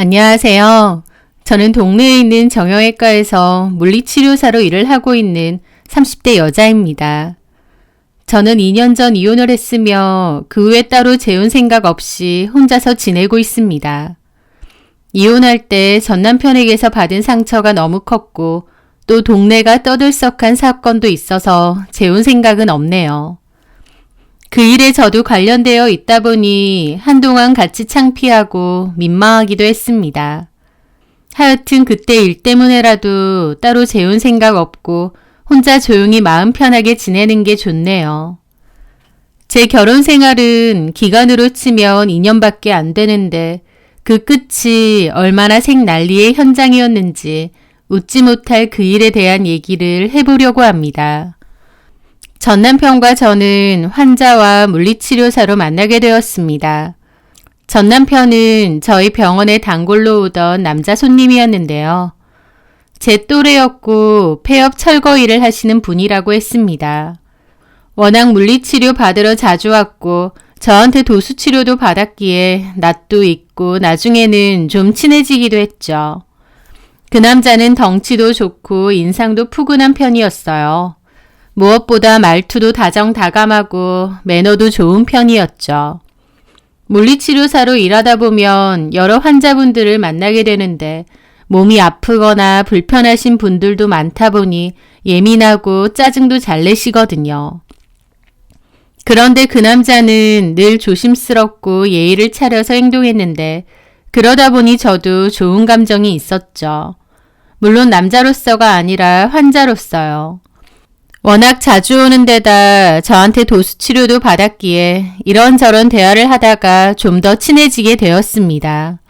안녕하세요. 저는 동네에 있는 정형외과에서 물리치료사로 일을 하고 있는 30대 여자입니다. 저는 2년 전 이혼을 했으며 그 후에 따로 재혼 생각 없이 혼자서 지내고 있습니다. 이혼할 때 전 남편에게서 받은 상처가 너무 컸고 또 동네가 떠들썩한 사건도 있어서 재혼 생각은 없네요. 그 일에 저도 관련되어 있다 보니 한동안 같이 창피하고 민망하기도 했습니다. 하여튼 그때 일 때문에라도 따로 재혼 생각 없고 혼자 조용히 마음 편하게 지내는 게 좋네요. 제 결혼 생활은 기간으로 치면 2년밖에 안 되는데 그 끝이 얼마나 생난리의 현장이었는지 웃지 못할 그 일에 대한 얘기를 해보려고 합니다. 전 남편과 저는 환자와 물리치료사로 만나게 되었습니다. 전 남편은 저희 병원에 단골로 오던 남자 손님이었는데요. 제 또래였고 폐업 철거 일을 하시는 분이라고 했습니다. 워낙 물리치료 받으러 자주 왔고 저한테 도수치료도 받았기에 낯도 있고 나중에는 좀 친해지기도 했죠. 그 남자는 덩치도 좋고 인상도 푸근한 편이었어요. 무엇보다 말투도 다정다감하고 매너도 좋은 편이었죠. 물리치료사로 일하다 보면 여러 환자분들을 만나게 되는데 몸이 아프거나 불편하신 분들도 많다 보니 예민하고 짜증도 잘 내시거든요. 그런데 그 남자는 늘 조심스럽고 예의를 차려서 행동했는데 그러다 보니 저도 좋은 감정이 있었죠. 물론 남자로서가 아니라 환자로서요. 워낙 자주 오는 데다 저한테 도수치료도 받았기에 이런저런 대화를 하다가 좀 더 친해지게 되었습니다.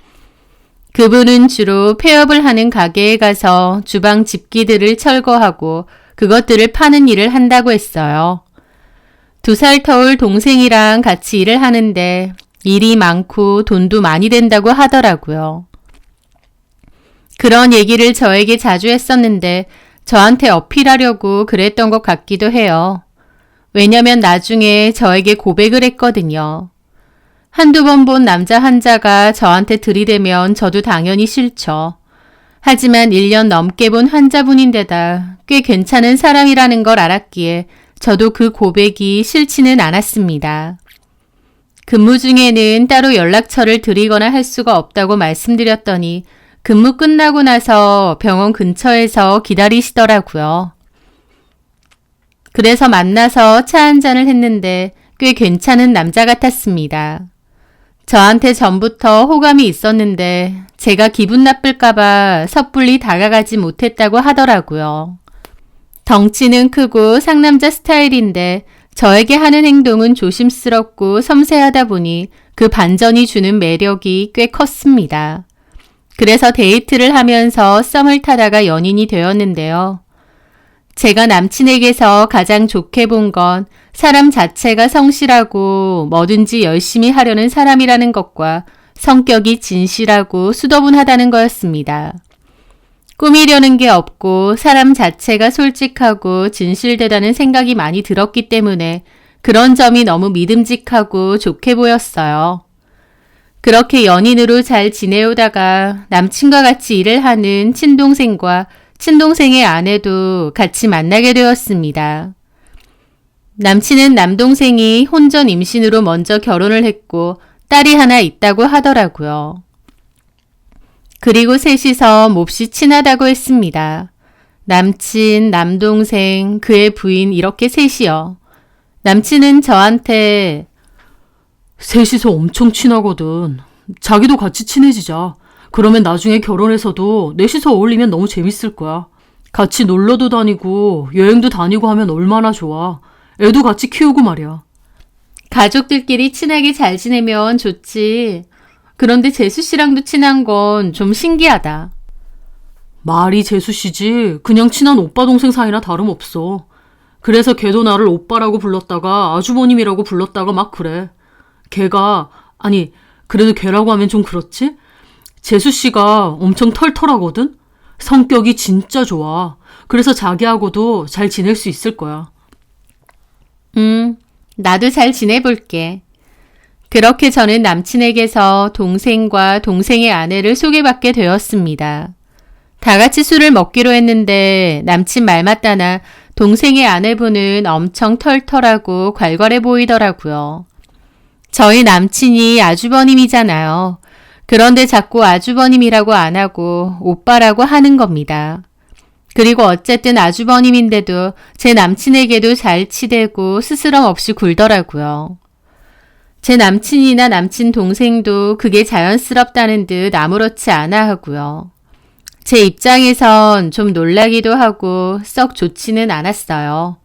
그분은 주로 폐업을 하는 가게에 가서 주방 집기들을 철거하고 그것들을 파는 일을 한다고 했어요. 2살 터울 동생이랑 같이 일을 하는데 일이 많고 돈도 많이 된다고 하더라고요. 그런 얘기를 저에게 자주 했었는데 저한테 어필하려고 그랬던 것 같기도 해요. 왜냐면 나중에 저에게 고백을 했거든요. 한두 번 본 남자 환자가 저한테 들이대면 저도 당연히 싫죠. 하지만 1년 넘게 본 환자분인데다 꽤 괜찮은 사람이라는 걸 알았기에 저도 그 고백이 싫지는 않았습니다. 근무 중에는 따로 연락처를 드리거나 할 수가 없다고 말씀드렸더니 근무 끝나고 나서 병원 근처에서 기다리시더라고요. 그래서 만나서 차 한잔을 했는데 꽤 괜찮은 남자 같았습니다. 저한테 전부터 호감이 있었는데 제가 기분 나쁠까봐 섣불리 다가가지 못했다고 하더라고요. 덩치는 크고 상남자 스타일인데 저에게 하는 행동은 조심스럽고 섬세하다 보니 그 반전이 주는 매력이 꽤 컸습니다. 그래서 데이트를 하면서 썸을 타다가 연인이 되었는데요. 제가 남친에게서 가장 좋게 본 건 사람 자체가 성실하고 뭐든지 열심히 하려는 사람이라는 것과 성격이 진실하고 수더분하다는 거였습니다. 꾸미려는 게 없고 사람 자체가 솔직하고 진실되다는 생각이 많이 들었기 때문에 그런 점이 너무 믿음직하고 좋게 보였어요. 그렇게 연인으로 잘 지내오다가 남친과 같이 일을 하는 친동생과 친동생의 아내도 같이 만나게 되었습니다. 남친은 남동생이 혼전 임신으로 먼저 결혼을 했고 딸이 하나 있다고 하더라고요. 그리고 셋이서 몹시 친하다고 했습니다. 남친, 남동생, 그의 부인 이렇게 셋이요. 남친은 저한테 셋이서 엄청 친하거든. 자기도 같이 친해지자. 그러면 나중에 결혼해서도 넷이서 어울리면 너무 재밌을 거야. 같이 놀러도 다니고 여행도 다니고 하면 얼마나 좋아. 애도 같이 키우고 말이야. 가족들끼리 친하게 잘 지내면 좋지. 그런데 재수 씨랑도 친한 건 좀 신기하다. 말이 재수 씨지 그냥 친한 오빠 동생 사이나 다름없어. 그래서 걔도 나를 오빠라고 불렀다가 아주버님이라고 불렀다가 막 그래. 걔가 아니 그래도 걔라고 하면 좀 그렇지? 재수 씨가 엄청 털털하거든? 성격이 진짜 좋아. 그래서 자기하고도 잘 지낼 수 있을 거야. 나도 잘 지내볼게. 그렇게 저는 남친에게서 동생과 동생의 아내를 소개받게 되었습니다. 다 같이 술을 먹기로 했는데 남친 말 맞다나 동생의 아내분은 엄청 털털하고 괄괄해 보이더라고요. 저희 남친이 아주버님이잖아요. 그런데 자꾸 아주버님이라고 안 하고 오빠라고 하는 겁니다. 그리고 어쨌든 아주버님인데도 제 남친에게도 잘 치대고 스스럼 없이 굴더라고요. 제 남친이나 남친 동생도 그게 자연스럽다는 듯 아무렇지 않아 하고요. 제 입장에선 좀 놀라기도 하고 썩 좋지는 않았어요.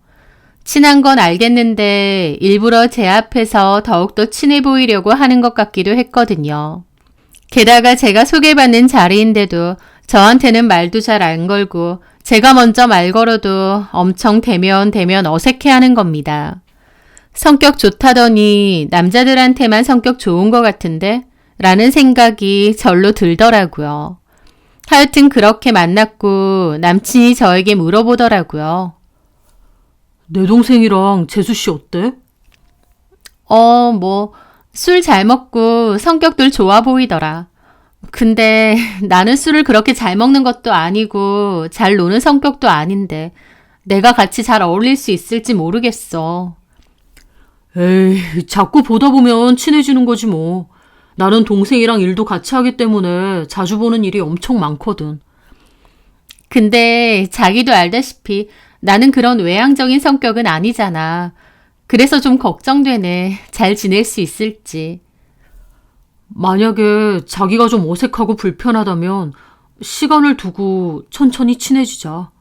친한 건 알겠는데 일부러 제 앞에서 더욱더 친해 보이려고 하는 것 같기도 했거든요. 게다가 제가 소개받는 자리인데도 저한테는 말도 잘 안 걸고 제가 먼저 말 걸어도 엄청 대면 어색해하는 겁니다. 성격 좋다더니 남자들한테만 성격 좋은 것 같은데? 라는 생각이 절로 들더라고요. 하여튼 그렇게 만났고 남친이 저에게 물어보더라고요. 내 동생이랑 재수 씨 어때? 술 잘 먹고 성격들 좋아 보이더라. 근데 나는 술을 그렇게 잘 먹는 것도 아니고 잘 노는 성격도 아닌데 내가 같이 잘 어울릴 수 있을지 모르겠어. 에이, 자꾸 보다 보면 친해지는 거지 뭐. 나는 동생이랑 일도 같이 하기 때문에 자주 보는 일이 엄청 많거든. 근데 자기도 알다시피 나는 그런 외향적인 성격은 아니잖아. 그래서 좀 걱정되네. 잘 지낼 수 있을지. 만약에 자기가 좀 어색하고 불편하다면 시간을 두고 천천히 친해지자.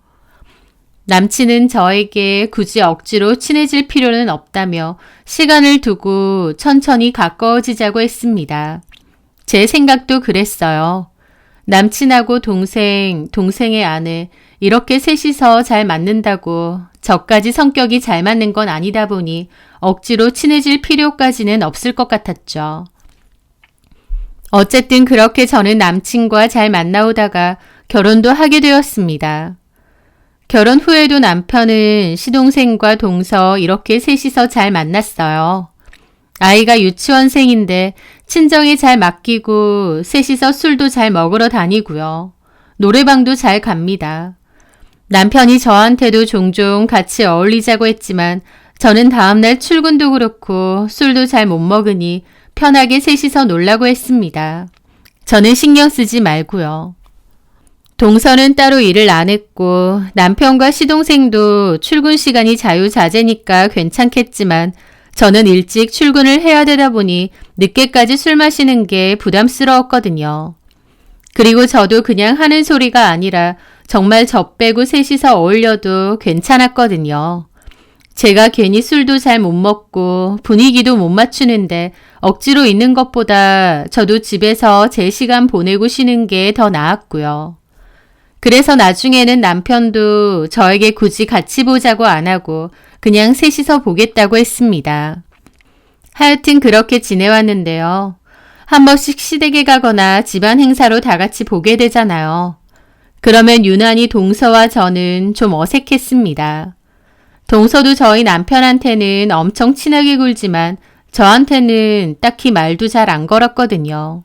남친은 저에게 굳이 억지로 친해질 필요는 없다며 시간을 두고 천천히 가까워지자고 했습니다. 제 생각도 그랬어요. 남친하고 동생의 아내 이렇게 셋이서 잘 맞는다고 저까지 성격이 잘 맞는 건 아니다 보니 억지로 친해질 필요까지는 없을 것 같았죠. 어쨌든 그렇게 저는 남친과 잘 만나오다가 결혼도 하게 되었습니다. 결혼 후에도 남편은 시동생과 동서 이렇게 셋이서 잘 만났어요. 아이가 유치원생인데 친정에 잘 맡기고 셋이서 술도 잘 먹으러 다니고요. 노래방도 잘 갑니다. 남편이 저한테도 종종 같이 어울리자고 했지만 저는 다음날 출근도 그렇고 술도 잘 못 먹으니 편하게 셋이서 놀라고 했습니다. 저는 신경 쓰지 말고요. 동서는 따로 일을 안 했고 남편과 시동생도 출근 시간이 자유자재니까 괜찮겠지만 저는 일찍 출근을 해야 되다 보니 늦게까지 술 마시는 게 부담스러웠거든요. 그리고 저도 그냥 하는 소리가 아니라 정말 저 빼고 셋이서 어울려도 괜찮았거든요. 제가 괜히 술도 잘 못 먹고 분위기도 못 맞추는데 억지로 있는 것보다 저도 집에서 제 시간 보내고 쉬는 게 더 나았고요. 그래서 나중에는 남편도 저에게 굳이 같이 보자고 안 하고 그냥 셋이서 보겠다고 했습니다. 하여튼 그렇게 지내왔는데요. 한 번씩 시댁에 가거나 집안 행사로 다 같이 보게 되잖아요. 그러면 유난히 동서와 저는 좀 어색했습니다. 동서도 저희 남편한테는 엄청 친하게 굴지만 저한테는 딱히 말도 잘 안 걸었거든요.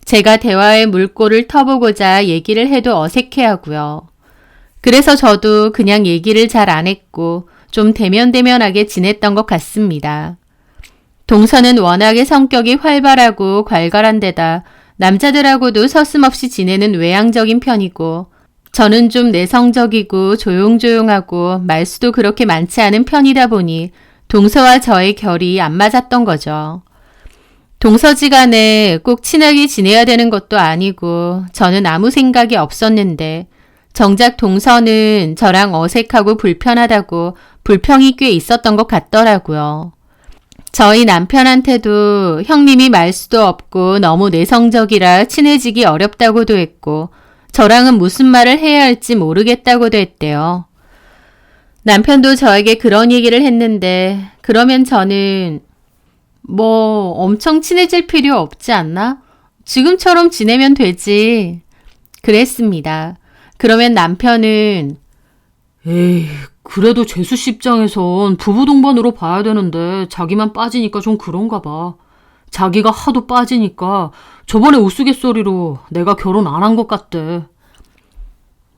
제가 대화의 물꼬를 터보고자 얘기를 해도 어색해하고요. 그래서 저도 그냥 얘기를 잘 안 했고 좀 대면대면하게 지냈던 것 같습니다. 동서는 워낙에 성격이 활발하고 괄괄한 데다 남자들하고도 서슴없이 지내는 외향적인 편이고 저는 좀 내성적이고 조용조용하고 말수도 그렇게 많지 않은 편이다 보니 동서와 저의 결이 안 맞았던 거죠. 동서지간에 꼭 친하게 지내야 되는 것도 아니고 저는 아무 생각이 없었는데 정작 동서는 저랑 어색하고 불편하다고 불평이 꽤 있었던 것 같더라고요. 저희 남편한테도 형님이 말수도 없고 너무 내성적이라 친해지기 어렵다고도 했고 저랑은 무슨 말을 해야 할지 모르겠다고도 했대요. 남편도 저에게 그런 얘기를 했는데 그러면 저는 엄청 친해질 필요 없지 않나? 지금처럼 지내면 되지. 그랬습니다. 그러면 남편은 에이, 그래도 재수 씨 입장에선 부부 동반으로 봐야 되는데 자기만 빠지니까 좀 그런가 봐. 자기가 하도 빠지니까 저번에 우스갯소리로 내가 결혼 안 한 것 같대.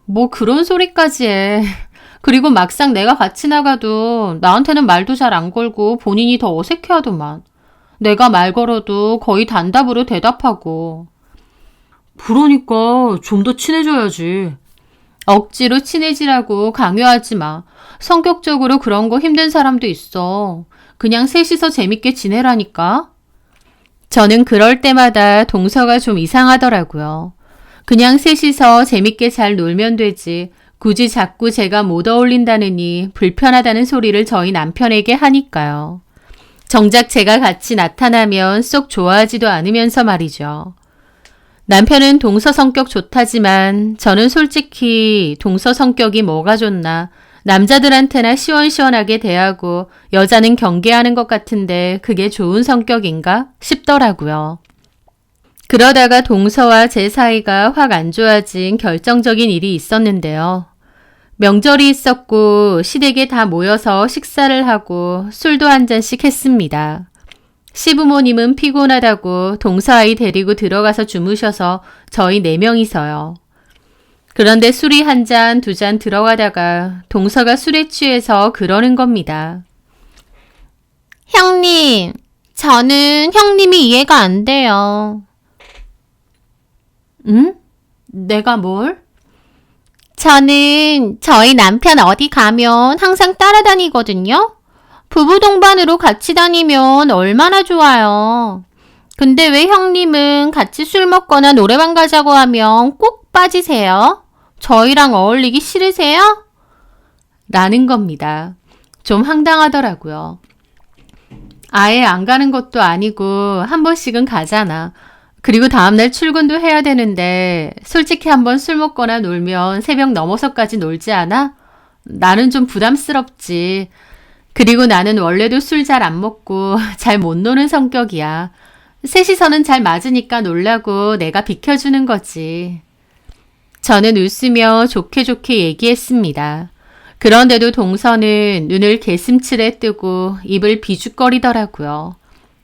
뭐 그런 소리까지 해. 그리고 막상 내가 같이 나가도 나한테는 말도 잘 안 걸고 본인이 더 어색해하더만. 내가 말 걸어도 거의 단답으로 대답하고. 그러니까 좀 더 친해져야지. 억지로 친해지라고 강요하지 마. 성격적으로 그런 거 힘든 사람도 있어. 그냥 셋이서 재밌게 지내라니까. 저는 그럴 때마다 동서가 좀 이상하더라고요. 그냥 셋이서 재밌게 잘 놀면 되지. 굳이 자꾸 제가 못 어울린다느니 불편하다는 소리를 저희 남편에게 하니까요. 정작 제가 같이 나타나면 쏙 좋아하지도 않으면서 말이죠. 남편은 동서 성격 좋다지만 저는 솔직히 동서 성격이 뭐가 좋나. 남자들한테나 시원시원하게 대하고 여자는 경계하는 것 같은데 그게 좋은 성격인가 싶더라고요. 그러다가 동서와 제 사이가 확 안 좋아진 결정적인 일이 있었는데요. 명절이 있었고 시댁에 다 모여서 식사를 하고 술도 한 잔씩 했습니다. 시부모님은 피곤하다고 동서아이 데리고 들어가서 주무셔서 저희 4명이서요. 그런데 술이 한 잔, 2잔 들어가다가 동서가 술에 취해서 그러는 겁니다. 형님, 저는 형님이 이해가 안 돼요. 응? 내가 뭘? 저는 저희 남편 어디 가면 항상 따라다니거든요. 부부 동반으로 같이 다니면 얼마나 좋아요. 근데 왜 형님은 같이 술 먹거나 노래방 가자고 하면 꼭 빠지세요? 저희랑 어울리기 싫으세요? 라는 겁니다. 좀 황당하더라고요. 아예 안 가는 것도 아니고 한 번씩은 가잖아. 그리고 다음날 출근도 해야 되는데 솔직히 한번 술 먹거나 놀면 새벽 넘어서까지 놀지 않아? 나는 좀 부담스럽지. 그리고 나는 원래도 술 잘 안 먹고 잘 못 노는 성격이야. 셋이서는 잘 맞으니까 놀라고 내가 비켜주는 거지. 저는 웃으며 좋게 좋게 얘기했습니다. 그런데도 동서는 눈을 개슴츠레 뜨고 입을 비죽거리더라고요.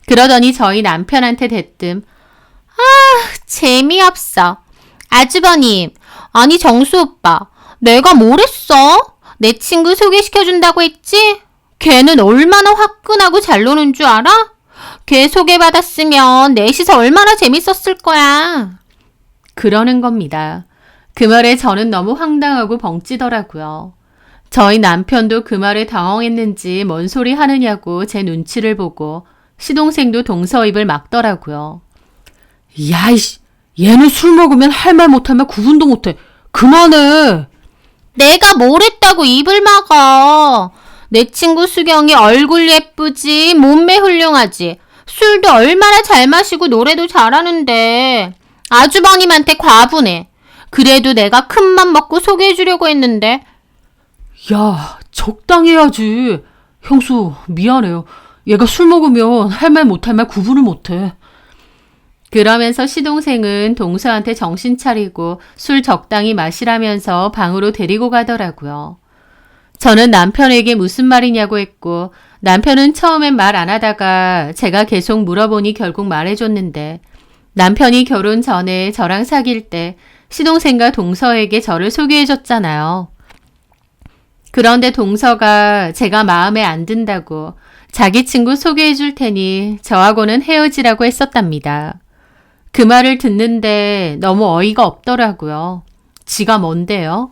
그러더니 저희 남편한테 대뜸 재미없어. 아주버님, 아니 정수 오빠, 내가 뭘 했어? 내 친구 소개시켜준다고 했지? 걔는 얼마나 화끈하고 잘 노는 줄 알아? 걔 소개받았으면 넷이서 얼마나 재밌었을 거야. 그러는 겁니다. 그 말에 저는 너무 황당하고 벙찌더라고요. 저희 남편도 그 말에 당황했는지 뭔 소리 하느냐고 제 눈치를 보고 시동생도 동서 입을 막더라고요. 야이씨, 얘는 술 먹으면 할 말 못하면 구분도 못해. 그만해. 내가 뭘 했다고 입을 막아. 내 친구 수경이 얼굴 예쁘지, 몸매 훌륭하지. 술도 얼마나 잘 마시고 노래도 잘하는데. 아주버님한테 과분해. 그래도 내가 큰맘 먹고 소개해주려고 했는데. 야, 적당히 해야지. 형수, 미안해요. 얘가 술 먹으면 할 말 못할 말 구분을 못해. 그러면서 시동생은 동서한테 정신 차리고 술 적당히 마시라면서 방으로 데리고 가더라고요. 저는 남편에게 무슨 말이냐고 했고 남편은 처음엔 말 안 하다가 제가 계속 물어보니 결국 말해줬는데 남편이 결혼 전에 저랑 사귈 때 시동생과 동서에게 저를 소개해줬잖아요. 그런데 동서가 제가 마음에 안 든다고 자기 친구 소개해줄 테니 저하고는 헤어지라고 했었답니다. 그 말을 듣는데 너무 어이가 없더라고요. 지가 뭔데요?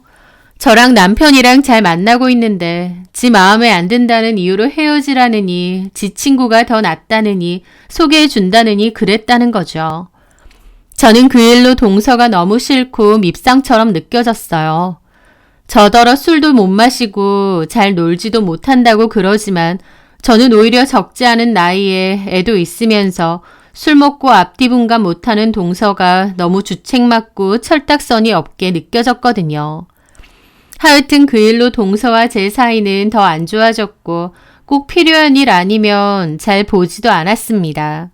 저랑 남편이랑 잘 만나고 있는데 지 마음에 안 든다는 이유로 헤어지라느니 지 친구가 더 낫다느니 소개해준다느니 그랬다는 거죠. 저는 그 일로 동서가 너무 싫고 밉상처럼 느껴졌어요. 저더러 술도 못 마시고 잘 놀지도 못한다고 그러지만 저는 오히려 적지 않은 나이에 애도 있으면서 술 먹고 앞뒤 분간 못하는 동서가 너무 주책맞고 철딱선이 없게 느껴졌거든요. 하여튼 그 일로 동서와 제 사이는 더 안 좋아졌고 꼭 필요한 일 아니면 잘 보지도 않았습니다.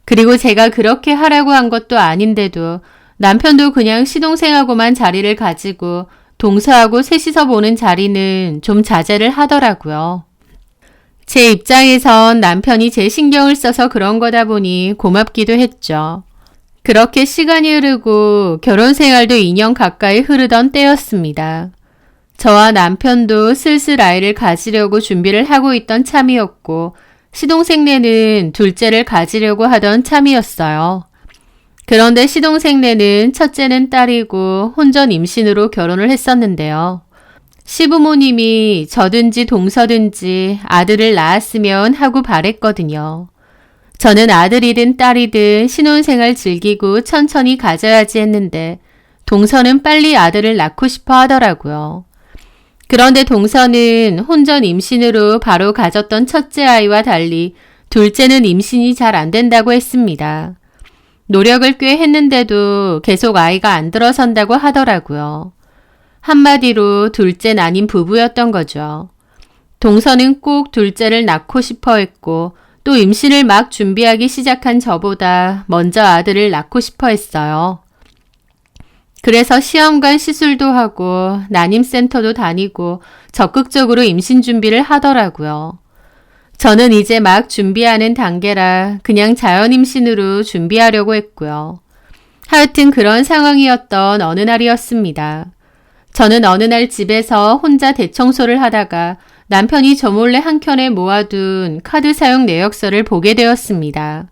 그리고 제가 그렇게 하라고 한 것도 아닌데도 남편도 그냥 시동생하고만 자리를 가지고 동서하고 셋이서 보는 자리는 좀 자제를 하더라고요. 제 입장에선 남편이 제 신경을 써서 그런 거다 보니 고맙기도 했죠. 그렇게 시간이 흐르고 결혼 생활도 2년 가까이 흐르던 때였습니다. 저와 남편도 슬슬 아이를 가지려고 준비를 하고 있던 참이었고 시동생네는 둘째를 가지려고 하던 참이었어요. 그런데 시동생네는 첫째는 딸이고 혼전 임신으로 결혼을 했었는데요. 시부모님이 저든지 동서든지 아들을 낳았으면 하고 바랬거든요. 저는 아들이든 딸이든 신혼생활 즐기고 천천히 가져야지 했는데 동서는 빨리 아들을 낳고 싶어 하더라고요. 그런데 동서는 혼전 임신으로 바로 가졌던 첫째 아이와 달리 둘째는 임신이 잘 안 된다고 했습니다. 노력을 꽤 했는데도 계속 아이가 안 들어선다고 하더라고요. 한마디로 둘째는 아닌 부부였던 거죠. 동서는 꼭 둘째를 낳고 싶어 했고 또 임신을 막 준비하기 시작한 저보다 먼저 아들을 낳고 싶어 했어요. 그래서 시험관 시술도 하고 난임센터도 다니고 적극적으로 임신 준비를 하더라고요. 저는 이제 막 준비하는 단계라 그냥 자연 임신으로 준비하려고 했고요. 하여튼 그런 상황이었던 어느 날이었습니다. 저는 어느 날 집에서 혼자 대청소를 하다가 남편이 저 몰래 한켠에 모아둔 카드 사용 내역서를 보게 되었습니다.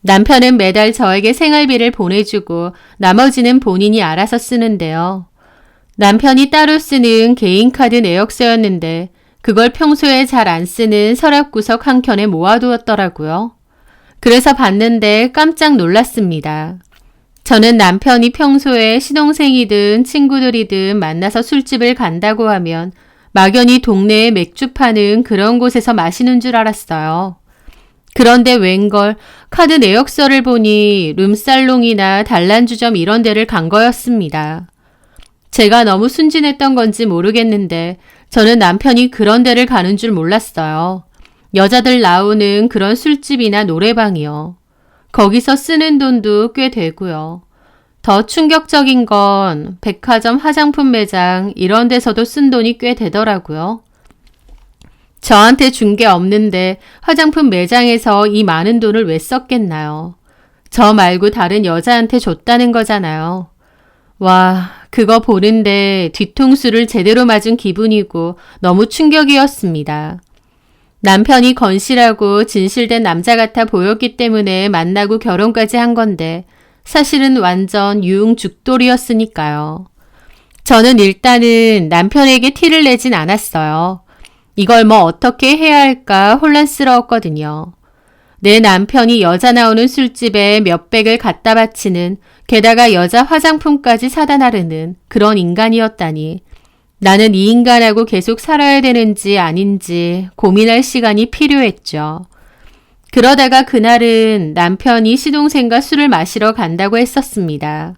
남편은 매달 저에게 생활비를 보내주고 나머지는 본인이 알아서 쓰는데요. 남편이 따로 쓰는 개인카드 내역서였는데 그걸 평소에 잘 안 쓰는 서랍구석 한켠에 모아두었더라고요. 그래서 봤는데 깜짝 놀랐습니다. 저는 남편이 평소에 시동생이든 친구들이든 만나서 술집을 간다고 하면 막연히 동네에 맥주 파는 그런 곳에서 마시는 줄 알았어요. 그런데 웬걸 카드 내역서를 보니 룸살롱이나 단란주점 이런 데를 간 거였습니다. 제가 너무 순진했던 건지 모르겠는데 저는 남편이 그런 데를 가는 줄 몰랐어요. 여자들 나오는 그런 술집이나 노래방이요. 거기서 쓰는 돈도 꽤 되고요. 더 충격적인 건 백화점 화장품 매장 이런 데서도 쓴 돈이 꽤 되더라고요. 저한테 준 게 없는데 화장품 매장에서 이 많은 돈을 왜 썼겠나요? 저 말고 다른 여자한테 줬다는 거잖아요. 와, 그거 보는데 뒤통수를 제대로 맞은 기분이고 너무 충격이었습니다. 남편이 건실하고 진실된 남자 같아 보였기 때문에 만나고 결혼까지 한 건데 사실은 완전 유흥죽돌이었으니까요. 저는 일단은 남편에게 티를 내진 않았어요. 이걸 뭐 어떻게 해야 할까 혼란스러웠거든요. 내 남편이 여자 나오는 술집에 몇백을 갖다 바치는 게다가 여자 화장품까지 사다 나르는 그런 인간이었다니 나는 이 인간하고 계속 살아야 되는지 아닌지 고민할 시간이 필요했죠. 그러다가 그날은 남편이 시동생과 술을 마시러 간다고 했었습니다.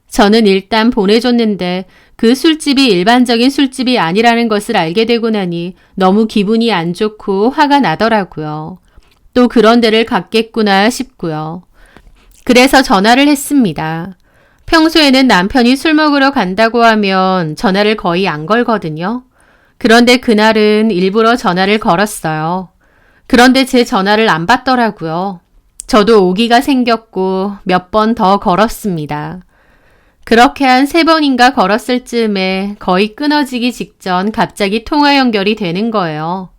저는 일단 보내줬는데 그 술집이 일반적인 술집이 아니라는 것을 알게 되고 나니 너무 기분이 안 좋고 화가 나더라고요. 또 그런 데를 갔겠구나 싶고요. 그래서 전화를 했습니다. 평소에는 남편이 술 먹으러 간다고 하면 전화를 거의 안 걸거든요. 그런데 그날은 일부러 전화를 걸었어요. 그런데 제 전화를 안 받더라고요. 저도 오기가 생겼고 몇 번 더 걸었습니다. 그렇게 한 3번인가 걸었을 즈음에 거의 끊어지기 직전 갑자기 통화 연결이 되는 거예요.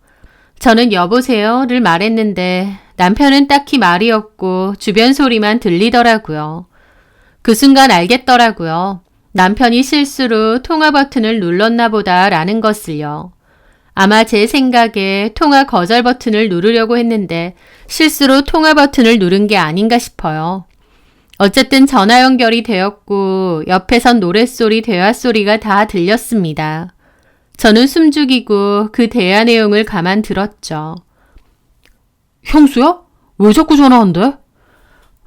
저는 여보세요를 말했는데 남편은 딱히 말이 없고 주변 소리만 들리더라고요. 그 순간 알겠더라고요. 남편이 실수로 통화 버튼을 눌렀나 보다라는 것을요. 아마 제 생각에 통화 거절 버튼을 누르려고 했는데 실수로 통화 버튼을 누른 게 아닌가 싶어요. 어쨌든 전화 연결이 되었고 옆에선 노랫소리, 대화소리가 다 들렸습니다. 저는 숨죽이고 그 대화 내용을 가만 들었죠. 형수야? 왜 자꾸 전화한대?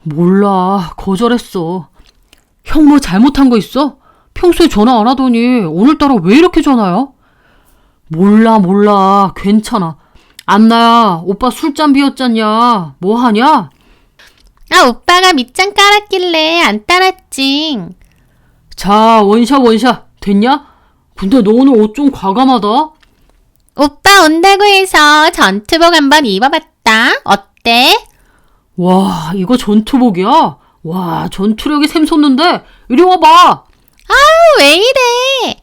몰라, 거절했어. 형 뭐 잘못한 거 있어? 평소에 전화 안 하더니 오늘따라 왜 이렇게 전화야? 몰라, 괜찮아. 안나야, 오빠 술잔 비웠잖냐. 뭐 하냐? 아, 오빠가 밑장 깔았길래 안 따랐지. 자, 원샷. 됐냐? 근데 너 오늘 옷 좀 과감하다. 오빠 온다고 해서 전투복 한번 입어봤다. 어때? 와, 이거 전투복이야? 와, 전투력이 샘솟는데? 이리 와봐! 왜 이래?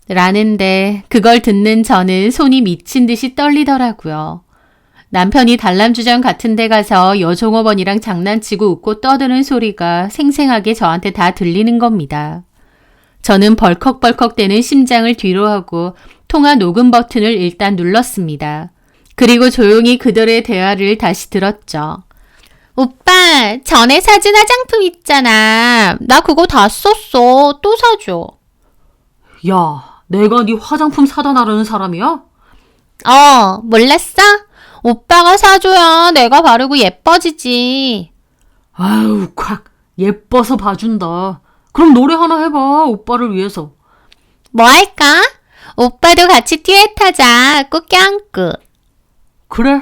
라는데 그걸 듣는 저는 손이 미친 듯이 떨리더라고요. 남편이 단람주점 같은 데 가서 여종업원이랑 장난치고 웃고 떠드는 소리가 생생하게 저한테 다 들리는 겁니다. 저는 벌컥벌컥대는 심장을 뒤로 하고 통화 녹음 버튼을 일단 눌렀습니다. 그리고 조용히 그들의 대화를 다시 들었죠. 오빠, 전에 사준 화장품 있잖아. 나 그거 다 썼어. 또 사줘. 야, 내가 네 화장품 사다 나르는 사람이야? 몰랐어? 오빠가 사줘야 내가 바르고 예뻐지지. 아유, 콱. 예뻐서 봐준다. 그럼 노래 하나 해봐, 오빠를 위해서. 뭐 할까? 오빠도 같이 듀엣 하자. 꼭 껴안고. 그래?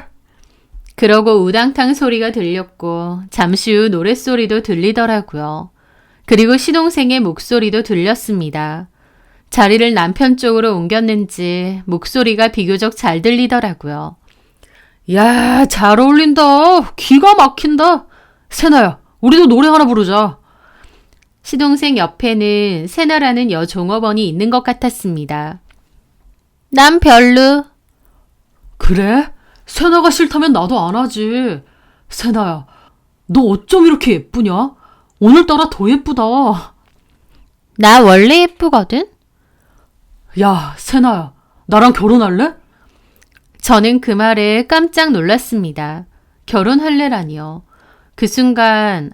그러고 우당탕 소리가 들렸고 잠시 후 노랫소리도 들리더라고요. 그리고 시동생의 목소리도 들렸습니다. 자리를 남편 쪽으로 옮겼는지 목소리가 비교적 잘 들리더라고요. 야, 잘 어울린다. 기가 막힌다. 세나야, 우리도 노래 하나 부르자. 시동생 옆에는 세나라는 여종업원이 있는 것 같았습니다. 난 별로. 그래? 세나가 싫다면 나도 안 하지. 세나야, 너 어쩜 이렇게 예쁘냐? 오늘따라 더 예쁘다. 나 원래 예쁘거든? 야, 세나야, 나랑 결혼할래? 저는 그 말에 깜짝 놀랐습니다. 결혼할래라니요. 그 순간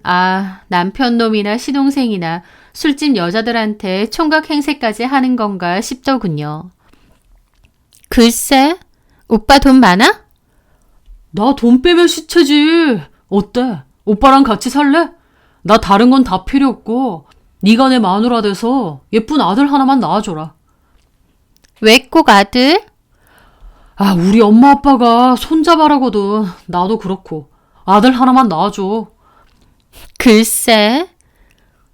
남편 놈이나 시동생이나 술집 여자들한테 총각 행세까지 하는 건가 싶더군요. 글쎄, 오빠 돈 많아? 나 돈 빼면 시체지. 어때? 오빠랑 같이 살래? 나 다른 건 다 필요 없고 네가 내 마누라 돼서 예쁜 아들 하나만 낳아줘라. 왜 꼭 아들? 우리 엄마 아빠가 손자발하거든. 나도 그렇고 아들 하나만 낳아줘. 글쎄.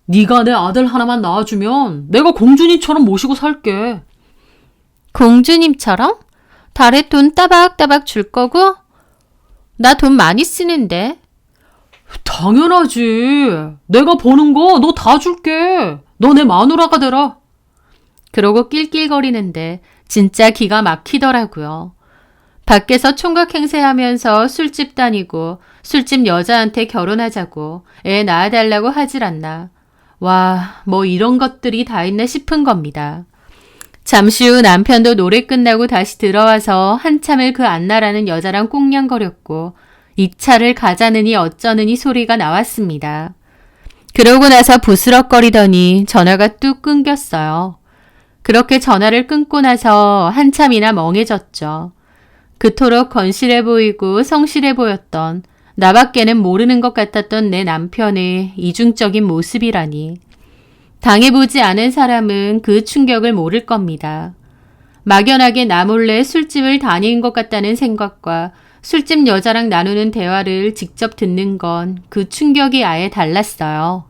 네가 내 아들 하나만 낳아주면 내가 공주님처럼 모시고 살게. 공주님처럼? 달에 돈 따박따박 줄 거고? 나 돈 많이 쓰는데. 당연하지. 내가 버는 거 너 다 줄게. 너 내 마누라가 되라. 그러고 낄낄거리는데 진짜 기가 막히더라고요. 밖에서 총각 행세하면서 술집 다니고 술집 여자한테 결혼하자고 애 낳아달라고 하질 않나. 와, 뭐 이런 것들이 다 있나 싶은 겁니다. 잠시 후 남편도 노래 끝나고 다시 들어와서 한참을 그 안나라는 여자랑 꽁냥거렸고 이 차를 가자느니 어쩌느니 소리가 나왔습니다. 그러고 나서 부스럭거리더니 전화가 뚝 끊겼어요. 그렇게 전화를 끊고 나서 한참이나 멍해졌죠. 그토록 건실해 보이고 성실해 보였던 나밖에는 모르는 것 같았던 내 남편의 이중적인 모습이라니. 당해보지 않은 사람은 그 충격을 모를 겁니다. 막연하게 나 몰래 술집을 다닌 것 같다는 생각과 술집 여자랑 나누는 대화를 직접 듣는 건 그 충격이 아예 달랐어요.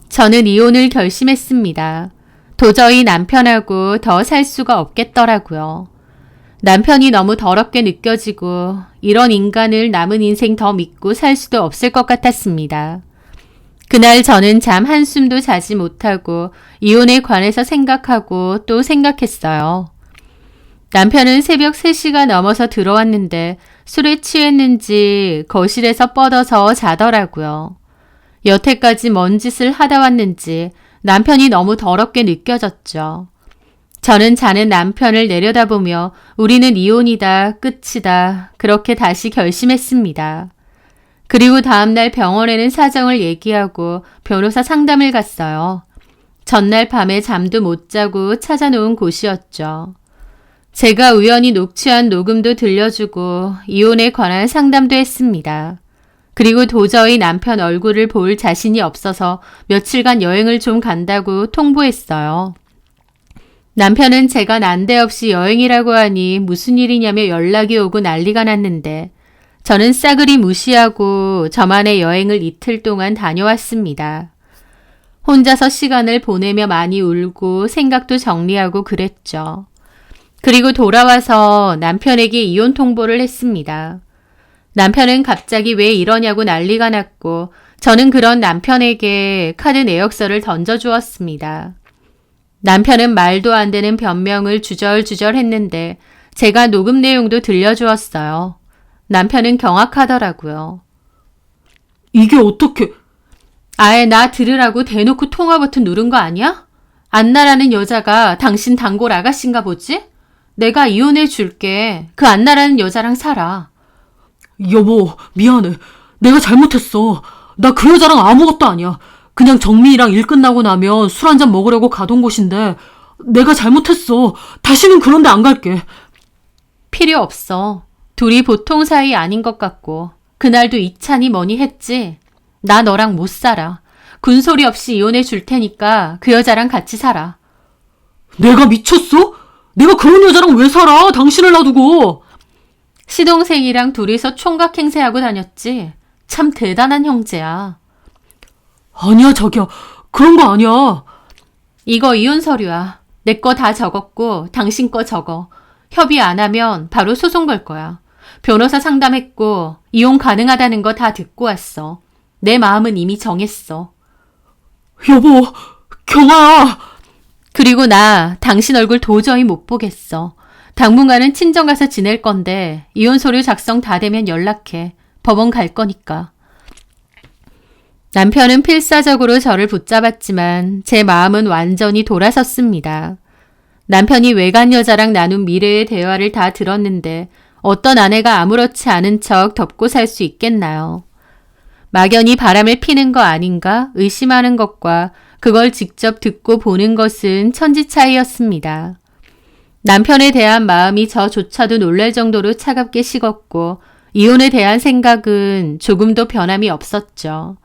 저는 이혼을 결심했습니다. 도저히 남편하고 더 살 수가 없겠더라고요. 남편이 너무 더럽게 느껴지고 이런 인간을 남은 인생 더 믿고 살 수도 없을 것 같았습니다. 그날 저는 잠 한숨도 자지 못하고 이혼에 관해서 생각하고 또 생각했어요. 남편은 새벽 3시가 넘어서 들어왔는데 술에 취했는지 거실에서 뻗어서 자더라고요. 여태까지 뭔 짓을 하다 왔는지 남편이 너무 더럽게 느껴졌죠. 저는 자는 남편을 내려다보며 우리는 이혼이다, 끝이다, 그렇게 다시 결심했습니다. 그리고 다음날 병원에는 사정을 얘기하고 변호사 상담을 갔어요. 전날 밤에 잠도 못 자고 찾아놓은 곳이었죠. 제가 우연히 녹취한 녹음도 들려주고 이혼에 관한 상담도 했습니다. 그리고 도저히 남편 얼굴을 볼 자신이 없어서 며칠간 여행을 좀 간다고 통보했어요. 남편은 제가 난데없이 여행이라고 하니 무슨 일이냐며 연락이 오고 난리가 났는데 저는 싸그리 무시하고 저만의 여행을 이틀 동안 다녀왔습니다. 혼자서 시간을 보내며 많이 울고 생각도 정리하고 그랬죠. 그리고 돌아와서 남편에게 이혼 통보를 했습니다. 남편은 갑자기 왜 이러냐고 난리가 났고 저는 그런 남편에게 카드 내역서를 던져주었습니다. 남편은 말도 안 되는 변명을 주절주절 했는데 제가 녹음 내용도 들려주었어요. 남편은 경악하더라고요. 이게 어떻게... 아예 나 들으라고 대놓고 통화 버튼 누른 거 아니야? 안나라는 여자가 당신 단골 아가씨인가 보지? 내가 이혼해 줄게. 그 안나라는 여자랑 살아. 여보, 미안해. 내가 잘못했어. 나 그 여자랑 아무것도 아니야. 그냥 정민이랑 일 끝나고 나면 술 한잔 먹으려고 가던 곳인데 내가 잘못했어. 다시는 그런 데 안 갈게. 필요 없어. 둘이 보통 사이 아닌 것 같고 그날도 이찬이 뭐니 했지. 나 너랑 못 살아. 군소리 없이 이혼해 줄 테니까 그 여자랑 같이 살아. 내가 미쳤어? 내가 그런 여자랑 왜 살아? 당신을 놔두고. 시동생이랑 둘이서 총각 행세하고 다녔지. 참 대단한 형제야. 아니야, 자기야. 그런 거 아니야. 이거 이혼 서류야. 내 거 다 적었고 당신 거 적어. 협의 안 하면 바로 소송 걸 거야. 변호사 상담했고 이혼 가능하다는 거 다 듣고 왔어. 내 마음은 이미 정했어. 여보, 경아야. 그리고 나 당신 얼굴 도저히 못 보겠어. 당분간은 친정 가서 지낼 건데 이혼 서류 작성 다 되면 연락해. 법원 갈 거니까. 남편은 필사적으로 저를 붙잡았지만 제 마음은 완전히 돌아섰습니다. 남편이 외간 여자랑 나눈 미래의 대화를 다 들었는데 어떤 아내가 아무렇지 않은 척 덮고 살 수 있겠나요? 막연히 바람을 피는 거 아닌가 의심하는 것과 그걸 직접 듣고 보는 것은 천지 차이였습니다. 남편에 대한 마음이 저조차도 놀랄 정도로 차갑게 식었고 이혼에 대한 생각은 조금도 변함이 없었죠.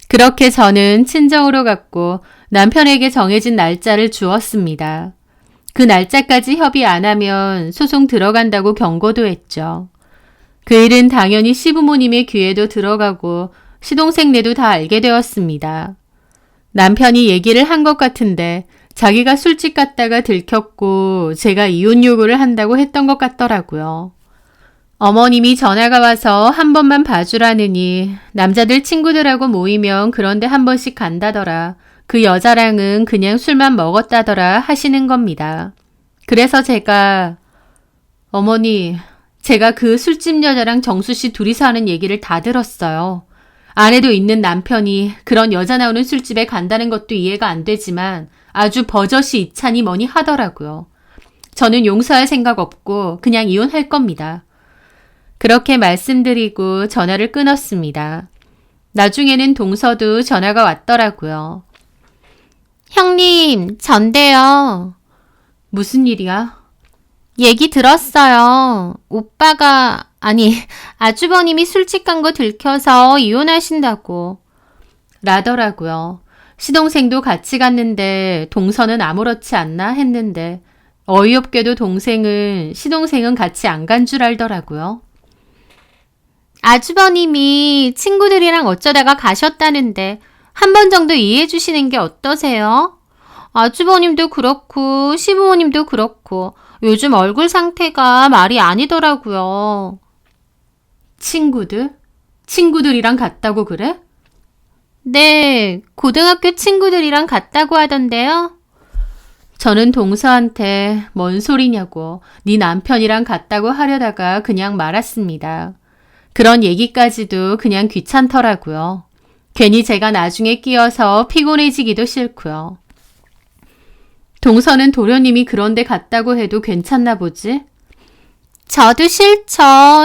그렇게 저는 친정으로 갔고 남편에게 정해진 날짜를 주었습니다. 그 날짜까지 협의 안 하면 소송 들어간다고 경고도 했죠. 그 일은 당연히 시부모님의 귀에도 들어가고 시동생네도 다 알게 되었습니다. 남편이 얘기를 한 것 같은데 자기가 술집 갔다가 들켰고 제가 이혼 요구를 한다고 했던 것 같더라고요. 어머님이 전화가 와서 한 번만 봐주라느니 남자들 친구들하고 모이면 그런데 한 번씩 간다더라. 그 여자랑은 그냥 술만 먹었다더라 하시는 겁니다. 그래서 제가 어머니, 제가 그 술집 여자랑 정수 씨 둘이서 하는 얘기를 다 들었어요. 아내도 있는 남편이 그런 여자 나오는 술집에 간다는 것도 이해가 안 되지만 아주 버젓이 이찬이 뭐니 하더라고요. 저는 용서할 생각 없고 그냥 이혼할 겁니다. 그렇게 말씀드리고 전화를 끊었습니다. 나중에는 동서도 전화가 왔더라고요. 형님, 전데요. 무슨 일이야? 얘기 들었어요. 오빠가, 아니, 아주버님이 술집 간 거 들켜서 이혼하신다고. 라더라고요. 시동생도 같이 갔는데 동서는 아무렇지 않나 했는데 어이없게도 시동생은 같이 안 간 줄 알더라고요. 아주버님이 친구들이랑 어쩌다가 가셨다는데 한 번 정도 이해해 주시는 게 어떠세요? 아주버님도 그렇고 시부모님도 그렇고 요즘 얼굴 상태가 말이 아니더라고요. 친구들? 친구들이랑 갔다고 그래? 네, 고등학교 친구들이랑 갔다고 하던데요. 저는 동서한테 뭔 소리냐고 네 남편이랑 갔다고 하려다가 그냥 말았습니다. 그런 얘기까지도 그냥 귀찮더라고요. 괜히 제가 나중에 끼어서 피곤해지기도 싫고요. 동서는 도련님이 그런데 갔다고 해도 괜찮나 보지? 저도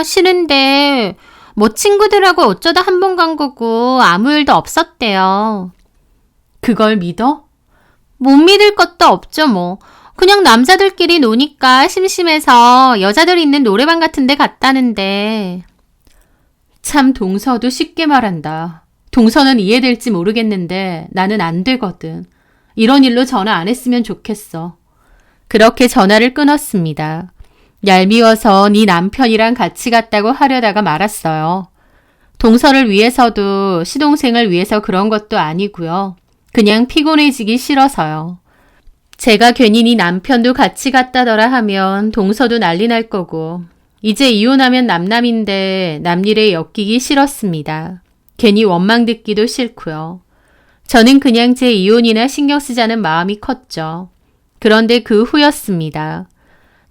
싫은데 뭐 친구들하고 어쩌다 한 번 간 거고 아무 일도 없었대요. 그걸 믿어? 못 믿을 것도 없죠 뭐. 그냥 남자들끼리 노니까 심심해서 여자들 있는 노래방 같은 데 갔다는데. 참 동서도 쉽게 말한다. 동서는 이해될지 모르겠는데 나는 안 되거든. 이런 일로 전화 안 했으면 좋겠어. 그렇게 전화를 끊었습니다. 얄미워서 네 남편이랑 같이 갔다고 하려다가 말았어요. 동서를 위해서도 시동생을 위해서 그런 것도 아니고요. 그냥 피곤해지기 싫어서요. 제가 괜히 네 남편도 같이 갔다더라 하면 동서도 난리 날 거고 이제 이혼하면 남남인데 남일에 엮이기 싫었습니다. 괜히 원망 듣기도 싫고요. 저는 그냥 제 이혼이나 신경 쓰자는 마음이 컸죠. 그런데 그 후였습니다.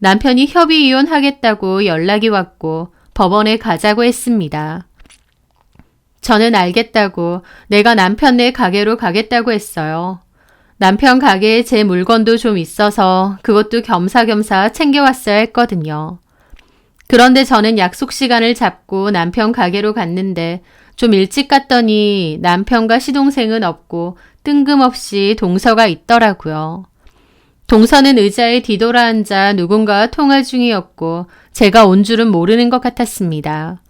남편이 협의 이혼하겠다고 연락이 왔고 법원에 가자고 했습니다. 저는 알겠다고 내가 남편네 가게로 가겠다고 했어요. 남편 가게에 제 물건도 좀 있어서 그것도 겸사겸사 챙겨왔어야 했거든요. 그런데 저는 약속 시간을 잡고 남편 가게로 갔는데 좀 일찍 갔더니 남편과 시동생은 없고 뜬금없이 동서가 있더라고요. 동서는 의자에 뒤돌아 앉아 누군가와 통화 중이었고 제가 온 줄은 모르는 것 같았습니다.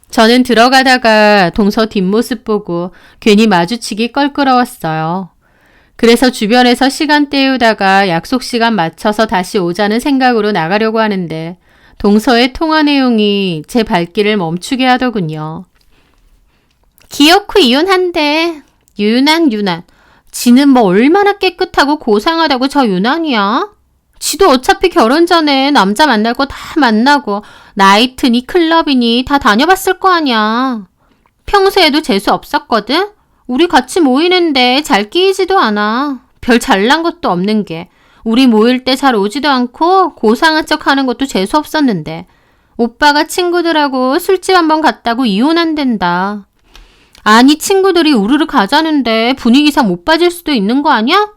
저는 들어가다가 동서 뒷모습 보고 괜히 마주치기 껄끄러웠어요. 그래서 주변에서 시간 때우다가 약속 시간 맞춰서 다시 오자는 생각으로 나가려고 하는데 동서의 통화 내용이 제 발길을 멈추게 하더군요. 기어코 이혼한대. 유난. 지는 뭐 얼마나 깨끗하고 고상하다고 저 유난이야? 지도 어차피 결혼 전에 남자 만날 거 다 만나고 나이트니 클럽이니 다 다녀봤을 거 아니야. 평소에도 재수 없었거든? 우리 같이 모이는데 잘 끼이지도 않아. 별 잘난 것도 없는 게. 우리 모일 때 잘 오지도 않고 고상한 척 하는 것도 재수 없었는데. 오빠가 친구들하고 술집 한번 갔다고 이혼한댄다. 아니 친구들이 우르르 가자는데 분위기상 못 빠질 수도 있는 거 아니야?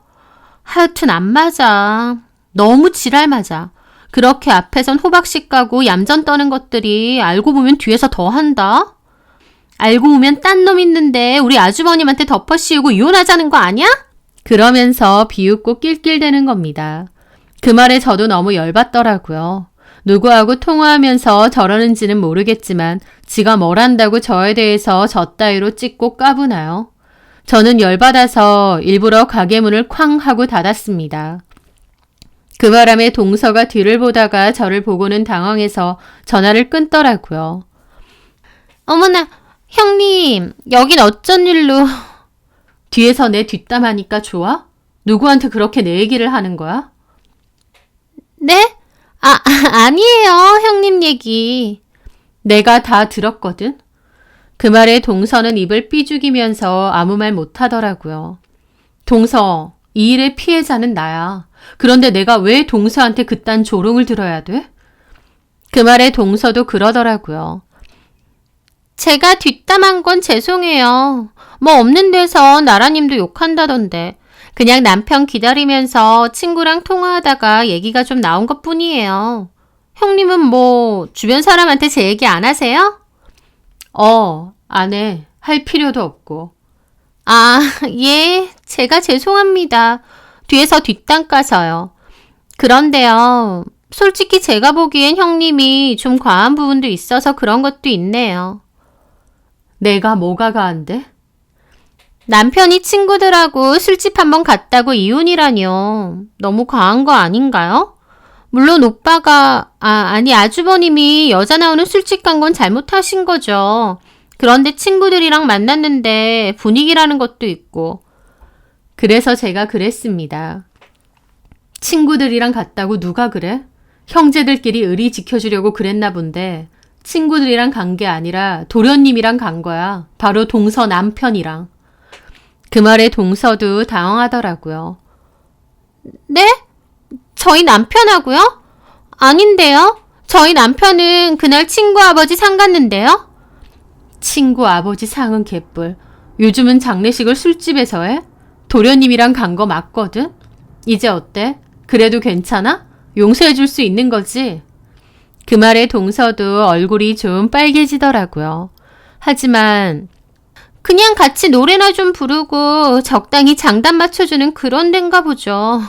하여튼 안 맞아. 너무 지랄 맞아. 그렇게 앞에선 호박씨 까고 얌전 떠는 것들이 알고 보면 뒤에서 더 한다. 알고 보면 딴 놈 있는데 우리 아주버님한테 덮어 씌우고 이혼하자는 거 아니야? 그러면서 비웃고 낄낄대는 겁니다. 그 말에 저도 너무 열받더라고요. 누구하고 통화하면서 저러는지는 모르겠지만 지가 뭘 한다고 저에 대해서 저 따위로 찍고 까부나요? 저는 열받아서 일부러 가게 문을 쾅 하고 닫았습니다. 그 바람에 동서가 뒤를 보다가 저를 보고는 당황해서 전화를 끊더라고요. 어머나, 형님, 여긴 어쩐 일로... 뒤에서 내 뒷담하니까 좋아? 누구한테 그렇게 내 얘기를 하는 거야? 네? 아니에요, 형님 얘기. 내가 다 들었거든. 그 말에 동서는 입을 삐죽이면서 아무 말 못하더라고요. 동서, 이 일의 피해자는 나야. 그런데 내가 왜 동서한테 그딴 조롱을 들어야 돼? 그 말에 동서도 그러더라고요. 제가 뒷담한 건 죄송해요. 뭐 없는 데서 나라님도 욕한다던데. 그냥 남편 기다리면서 친구랑 통화하다가 얘기가 좀 나온 것뿐이에요. 형님은 뭐 주변 사람한테 제 얘기 안 하세요? 안 해. 할 필요도 없고. 예. 제가 죄송합니다. 뒤에서 뒷담 까서요. 그런데요. 솔직히 제가 보기엔 형님이 좀 과한 부분도 있어서 그런 것도 있네요. 내가 뭐가 과한데? 남편이 친구들하고 술집 한번 갔다고 이혼이라뇨. 너무 과한 거 아닌가요? 물론 오빠가, 아니 아주버님이 여자 나오는 술집 간 건 잘못하신 거죠. 그런데 친구들이랑 만났는데 분위기라는 것도 있고. 그래서 제가 그랬습니다. 친구들이랑 갔다고 누가 그래? 형제들끼리 의리 지켜주려고 그랬나 본데 친구들이랑 간 게 아니라 도련님이랑 간 거야. 바로 동서 남편이랑. 그 말에 동서도 당황하더라고요. 네? 저희 남편하고요? 아닌데요. 저희 남편은 그날 친구 아버지 상 갔는데요. 친구 아버지 상은 개뿔. 요즘은 장례식을 술집에서 해? 도련님이랑 간 거 맞거든? 이제 어때? 그래도 괜찮아? 용서해 줄 수 있는 거지? 그 말에 동서도 얼굴이 좀 빨개지더라고요. 하지만 그냥 같이 노래나 좀 부르고 적당히 장단 맞춰주는 그런 데인가 보죠.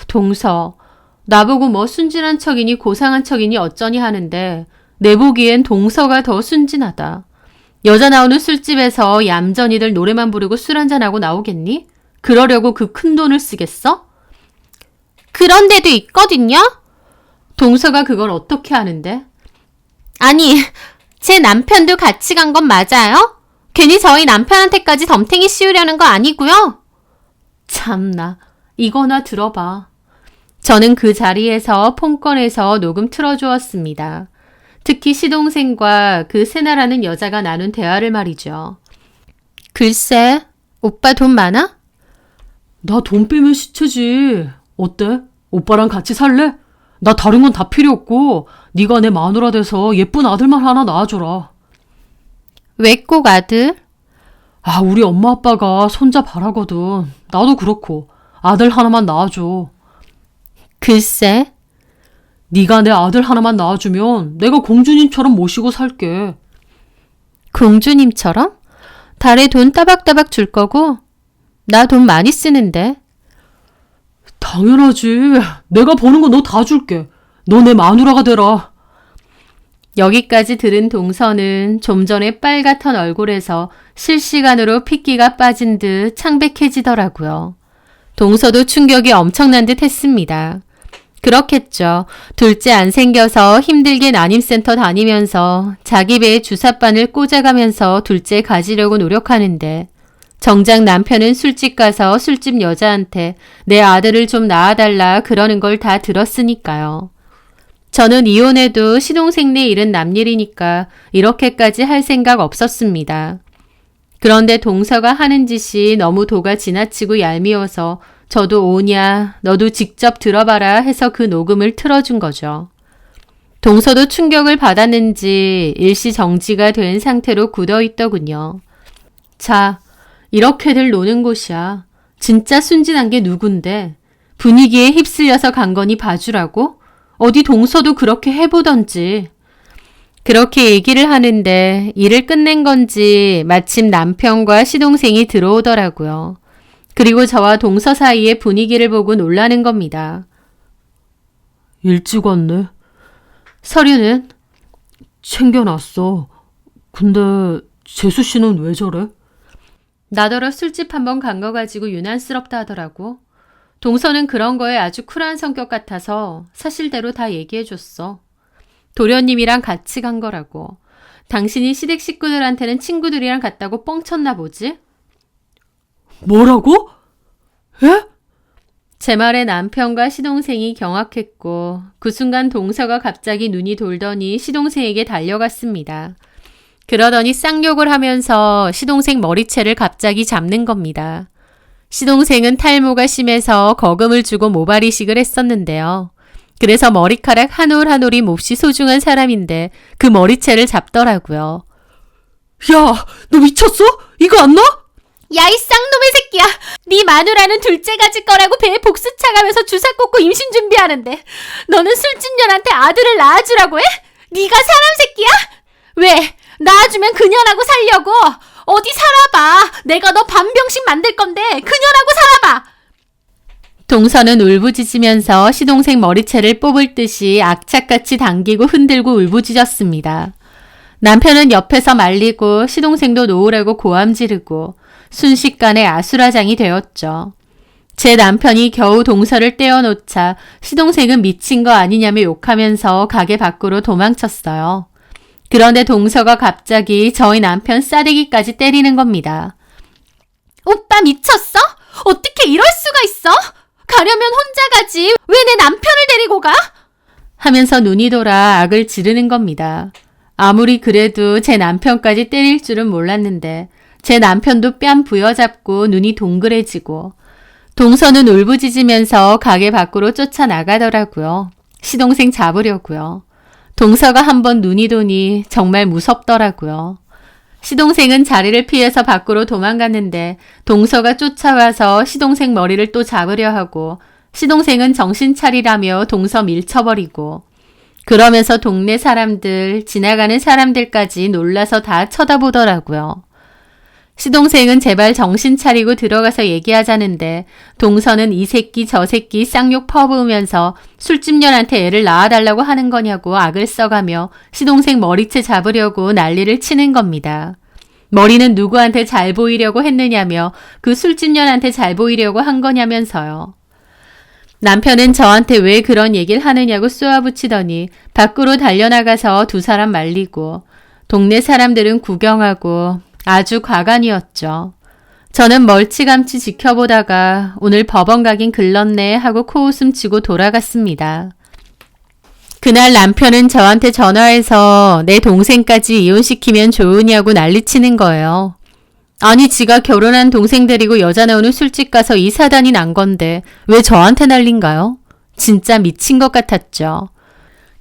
동서. 나보고 뭐 순진한 척이니 고상한 척이니 어쩌니 하는데 내 보기엔 동서가 더 순진하다. 여자 나오는 술집에서 얌전히들 노래만 부르고 술 한잔하고 나오겠니? 그러려고 그 큰 돈을 쓰겠어? 그런 데도 있거든요? 동서가 그걸 어떻게 아는데? 아니, 제 남편도 같이 간 건 맞아요? 괜히 저희 남편한테까지 덤탱이 씌우려는 거 아니고요? 참나, 이거나 들어봐. 저는 그 자리에서 폰 꺼내서 녹음 틀어주었습니다. 특히 시동생과 그 세나라는 여자가 나눈 대화를 말이죠. 글쎄, 오빠 돈 많아? 나 돈 빼면 시체지. 어때? 오빠랑 같이 살래? 나 다른 건 다 필요 없고 네가 내 마누라 돼서 예쁜 아들만 하나 낳아줘라. 왜 꼭 아들? 아, 우리 엄마 아빠가 손자 바라거든. 나도 그렇고 아들 하나만 낳아줘. 글쎄, 네가 내 아들 하나만 낳아주면 내가 공주님처럼 모시고 살게. 공주님처럼? 달에 돈 따박따박 줄 거고? 나 돈 많이 쓰는데. 당연하지. 내가 버는 거 너 다 줄게. 너 내 마누라가 되라. 여기까지 들은 동서는 좀 전에 빨갛던 얼굴에서 실시간으로 핏기가 빠진 듯 창백해지더라고요. 동서도 충격이 엄청난 듯 했습니다. 그렇겠죠. 둘째 안 생겨서 힘들게 난임센터 다니면서 자기 배에 주사바늘 꽂아가면서 둘째 가지려고 노력하는데 정작 남편은 술집 가서 술집 여자한테 내 아들을 좀 낳아달라 그러는 걸 다 들었으니까요. 저는 이혼해도 시동생네 일은 남일이니까 이렇게까지 할 생각 없었습니다. 그런데 동서가 하는 짓이 너무 도가 지나치고 얄미워서 저도 오냐, 너도 직접 들어봐라 해서 그 녹음을 틀어준 거죠. 동서도 충격을 받았는지 일시정지가 된 상태로 굳어있더군요. 자, 이렇게들 노는 곳이야. 진짜 순진한 게 누군데 분위기에 휩쓸려서 간 거니 봐주라고? 어디 동서도 그렇게 해보던지. 그렇게 얘기를 하는데 일을 끝낸 건지 마침 남편과 시동생이 들어오더라고요. 그리고 저와 동서 사이의 분위기를 보고 놀라는 겁니다. 일찍 왔네. 서류는? 챙겨놨어. 근데 재수 씨는 왜 저래? 나더러 술집 한번 간 거 가지고 유난스럽다 하더라고. 동서는 그런 거에 아주 쿨한 성격 같아서 사실대로 다 얘기해줬어. 도련님이랑 같이 간 거라고. 당신이 시댁 식구들한테는 친구들이랑 갔다고 뻥쳤나 보지? 뭐라고? 에? 제 말에 남편과 시동생이 경악했고 그 순간 동서가 갑자기 눈이 돌더니 시동생에게 달려갔습니다. 그러더니 쌍욕을 하면서 시동생 머리채를 갑자기 잡는 겁니다. 시동생은 탈모가 심해서 거금을 주고 모발이식을 했었는데요. 그래서 머리카락 한 올 한 올이 몹시 소중한 사람인데 그 머리채를 잡더라고요. 야, 너 미쳤어? 이거 안 나? 야, 이 쌍놈의 새끼야! 네 마누라는 둘째 가질 거라고 배에 복수 차가면서 주사 꽂고 임신 준비하는데 너는 술집년한테 아들을 낳아주라고 해? 네가 사람 새끼야? 왜? 낳아주면 그년하고 살려고? 어디 살아봐. 내가 너 반병씩 만들 건데 그년하고 살아봐. 동서는 울부짖으면서 시동생 머리채를 뽑을 듯이 악착같이 당기고 흔들고 울부짖었습니다. 남편은 옆에서 말리고 시동생도 놓으라고 고함 지르고 순식간에 아수라장이 되었죠. 제 남편이 겨우 동서를 떼어놓자 시동생은 미친 거 아니냐며 욕하면서 가게 밖으로 도망쳤어요. 그런데 동서가 갑자기 저희 남편 싸대기까지 때리는 겁니다. 오빠 미쳤어? 어떻게 이럴 수가 있어? 가려면 혼자 가지. 왜 내 남편을 데리고 가? 하면서 눈이 돌아 악을 지르는 겁니다. 아무리 그래도 제 남편까지 때릴 줄은 몰랐는데 제 남편도 뺨 부여잡고 눈이 동그래지고 동서는 울부짖으면서 가게 밖으로 쫓아나가더라고요. 시동생 잡으려고요. 동서가 한번 눈이 도니 정말 무섭더라고요. 시동생은 자리를 피해서 밖으로 도망갔는데 동서가 쫓아와서 시동생 머리를 또 잡으려 하고 시동생은 정신 차리라며 동서 밀쳐버리고 그러면서 동네 사람들, 지나가는 사람들까지 놀라서 다 쳐다보더라고요. 시동생은 제발 정신 차리고 들어가서 얘기하자는데 동서는 이 새끼 저 새끼 쌍욕 퍼부으면서 술집년한테 애를 낳아달라고 하는 거냐고 악을 써가며 시동생 머리채 잡으려고 난리를 치는 겁니다. 머리는 누구한테 잘 보이려고 했느냐며 그 술집년한테 잘 보이려고 한 거냐면서요. 남편은 저한테 왜 그런 얘기를 하느냐고 쏘아붙이더니 밖으로 달려나가서 두 사람 말리고 동네 사람들은 구경하고 아주 과간이었죠. 저는 멀찌감치 지켜보다가 오늘 법원 가긴 글렀네 하고 코웃음 치고 돌아갔습니다. 그날 남편은 저한테 전화해서 내 동생까지 이혼시키면 좋으냐고 난리치는 거예요. 아니 지가 결혼한 동생 데리고 여자 나오는 술집 가서 이 사단이 난 건데 왜 저한테 난린가요? 진짜 미친 것 같았죠.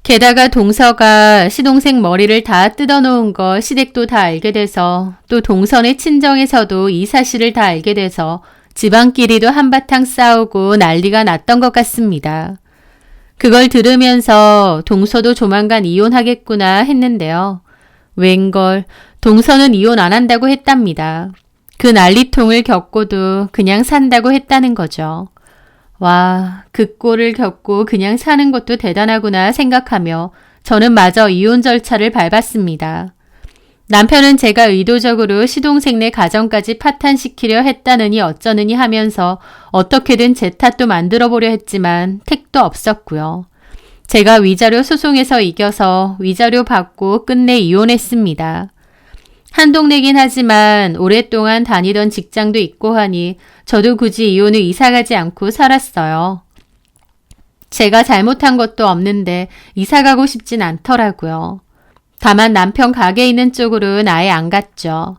게다가 동서가 시동생 머리를 다 뜯어놓은 거 시댁도 다 알게 돼서 또 동선의 친정에서도 이 사실을 다 알게 돼서 집안끼리도 한바탕 싸우고 난리가 났던 것 같습니다. 그걸 들으면서 동서도 조만간 이혼하겠구나 했는데요. 웬걸 동서는 이혼 안 한다고 했답니다. 그 난리통을 겪고도 그냥 산다고 했다는 거죠. 와, 그 꼴을 겪고 그냥 사는 것도 대단하구나 생각하며 저는 마저 이혼 절차를 밟았습니다. 남편은 제가 의도적으로 시동생네 가정까지 파탄시키려 했다느니 어쩌느니 하면서 어떻게든 제 탓도 만들어보려 했지만 택도 없었고요. 제가 위자료 소송에서 이겨서 위자료 받고 끝내 이혼했습니다. 한 동네긴 하지만 오랫동안 다니던 직장도 있고 하니 저도 굳이 이혼 후 이사가지 않고 살았어요. 제가 잘못한 것도 없는데 이사가고 싶진 않더라고요. 다만 남편 가게 있는 쪽으로는 아예 안 갔죠.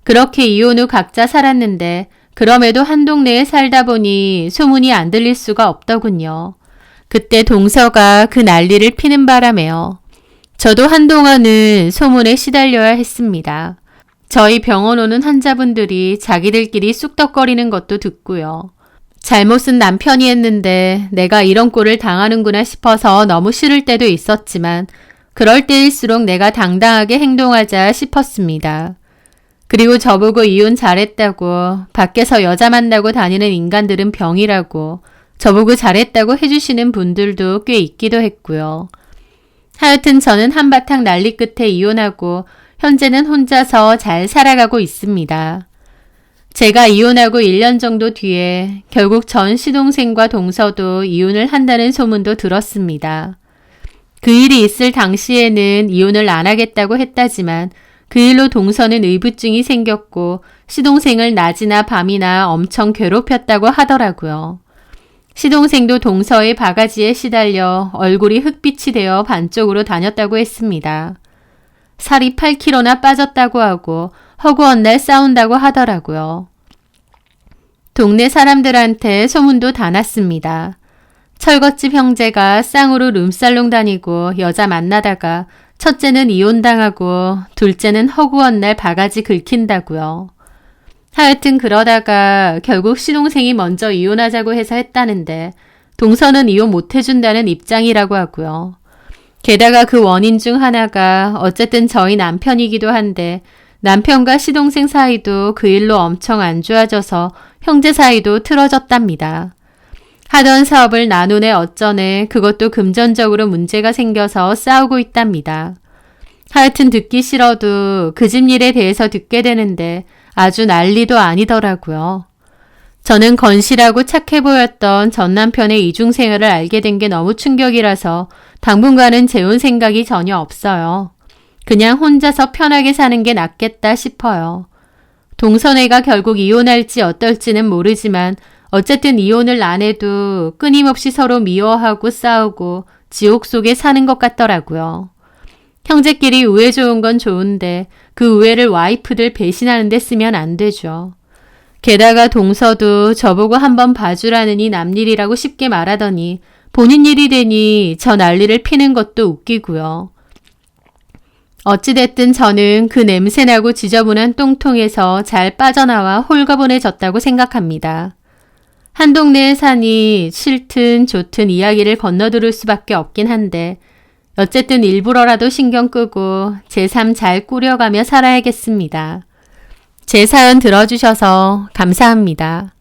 그렇게 이혼 후 각자 살았는데 그럼에도 한 동네에 살다 보니 소문이 안 들릴 수가 없더군요. 그때 동서가 그 난리를 피는 바람에요. 저도 한동안은 소문에 시달려야 했습니다. 저희 병원 오는 환자분들이 자기들끼리 쑥덕거리는 것도 듣고요. 잘못은 남편이 했는데 내가 이런 꼴을 당하는구나 싶어서 너무 싫을 때도 있었지만 그럴 때일수록 내가 당당하게 행동하자 싶었습니다. 그리고 저보고 이혼 잘했다고 밖에서 여자 만나고 다니는 인간들은 병이라고 저보고 잘했다고 해주시는 분들도 꽤 있기도 했고요. 하여튼 저는 한바탕 난리 끝에 이혼하고 현재는 혼자서 잘 살아가고 있습니다. 제가 이혼하고 1년 정도 뒤에 결국 전 시동생과 동서도 이혼을 한다는 소문도 들었습니다. 그 일이 있을 당시에는 이혼을 안 하겠다고 했다지만 그 일로 동서는 의부증이 생겼고 시동생을 낮이나 밤이나 엄청 괴롭혔다고 하더라고요. 시동생도 동서의 바가지에 시달려 얼굴이 흑빛이 되어 반쪽으로 다녔다고 했습니다. 살이 8kg나 빠졌다고 하고 허구한 날 싸운다고 하더라고요. 동네 사람들한테 소문도 다 났습니다. 철거집 형제가 쌍으로 룸살롱 다니고 여자 만나다가 첫째는 이혼당하고 둘째는 허구한 날 바가지 긁힌다고요. 하여튼 그러다가 결국 시동생이 먼저 이혼하자고 해서 했다는데 동서는 이혼 못해준다는 입장이라고 하고요. 게다가 그 원인 중 하나가 어쨌든 저희 남편이기도 한데 남편과 시동생 사이도 그 일로 엄청 안 좋아져서 형제 사이도 틀어졌답니다. 하던 사업을 나누네 어쩌네 그것도 금전적으로 문제가 생겨서 싸우고 있답니다. 하여튼 듣기 싫어도 그 집 일에 대해서 듣게 되는데 아주 난리도 아니더라고요. 저는 건실하고 착해 보였던 전 남편의 이중생활을 알게 된 게 너무 충격이라서 당분간은 재혼 생각이 전혀 없어요. 그냥 혼자서 편하게 사는 게 낫겠다 싶어요. 동선애가 결국 이혼할지 어떨지는 모르지만 어쨌든 이혼을 안 해도 끊임없이 서로 미워하고 싸우고 지옥 속에 사는 것 같더라고요. 형제끼리 우애 좋은 건 좋은데 그 우애를 와이프들 배신하는 데 쓰면 안 되죠. 게다가 동서도 저보고 한번 봐주라느니 남일이라고 쉽게 말하더니 본인 일이 되니 저 난리를 피는 것도 웃기고요. 어찌됐든 저는 그 냄새나고 지저분한 똥통에서 잘 빠져나와 홀가분해졌다고 생각합니다. 한 동네에 사니 싫든 좋든 이야기를 건너들을 수밖에 없긴 한데 어쨌든 일부러라도 신경 끄고 제 삶 잘 꾸려가며 살아야겠습니다. 제 사연 들어주셔서 감사합니다.